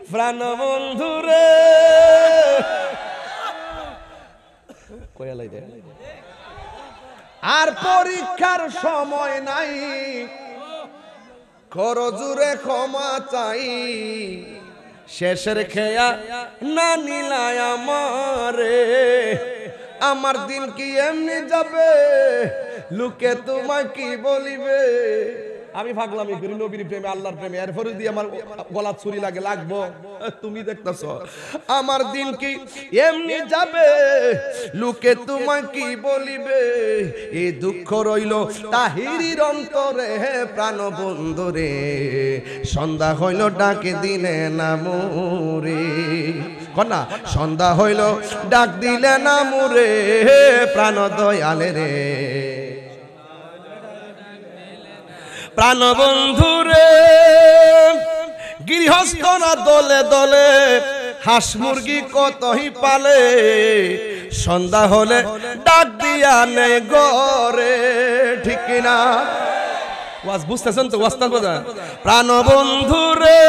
প্রাণ বন্ধু রে আর পরীক্ষার সময় নাই করজুরে ক্ষমা চাই শেষের খেয়া না নিলায় আমারে আমার দিন কি এমনি যাবে লোকে তোমায় কি বলিবে আমি ভাগলামি করি নবীর প্রেমে আল্লাহর প্রেমে এরপরে দিয়ে আমার গলা ছুরি লাগবো তুমি দেখতেছো আমার দিন কি এমনি যাবে লোকে তোমায় কি বলিবে এই দুঃখ রইল তাহিরির অন্তরে প্রাণ বন্ধু রে সন্ধ্যা হইল ডাকে দিলে না মোরে কন্যা সন্ধ্যা হইল ডাক দিলে না মোরে প্রাণ দয়ালে রে প্রাণ বন্ধু রে গৃহস্থরা দলে দলে হাঁস মুরগি কতই পালে সন্ধ্যা হলে ডাক দিয়া নেই গরে ঠিক কিনা ওয়াজ বুঝতেছেন তো ওয়াজটা বোঝা প্রাণ বন্ধু রে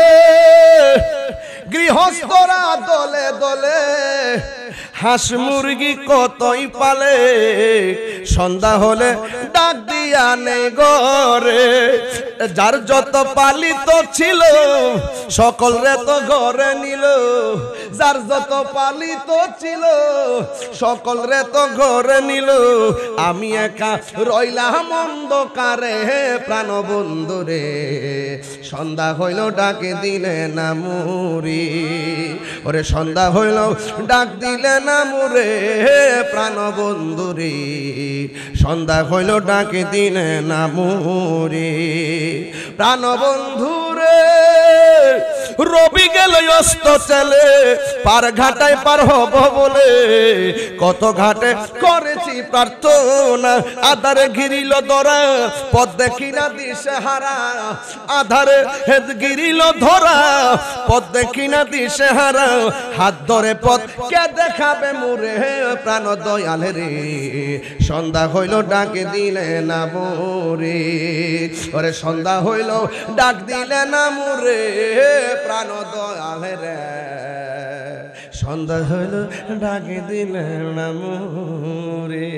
গৃহস্থরা দলে দলে হাঁস মুরগি কতই পালে সন্ধ্যা হলে ডাক দিয়া নেই গরে যার যত পালিত ছিল সকল রে তো ঘরে নিল যার যত পালিত ছিল সকল রে তো ঘরে নিল আমি একা রইলাম অন্ধকারে প্রাণ বন্ধু রে সন্ধ্যা হইল ডাকে দিলে না মুরি ওরে সন্ধ্যা হইল ডাক দিলে না মুরে প্রাণ বন্ধু রে সন্ধ্যা হইল ডাকে দিলে না মুরে প্রাণ বন্ধু রে রবি গেল অস্ত চলে পার ঘাটায় পার হব বলে কত ঘাটে করেছি প্রার্থনা আধারে ঘিরিল ধরা পথ দেখি না দিশে হারা আধারে হেদ গিরিল ধরা পথ দেখি না দিশে হারা হাত ধরে পথ কে দেখাবে মুরে প্রাণ দয়ালে রে সন্ধ্যা হইল ডাকে দিলে না মোরে ওরে সন্ধ্যা হইল ডাক দিলে না মুরে প্রাণ দয়ালে রে সন্ধ্যা হইল ডাকে দিলে না মোরে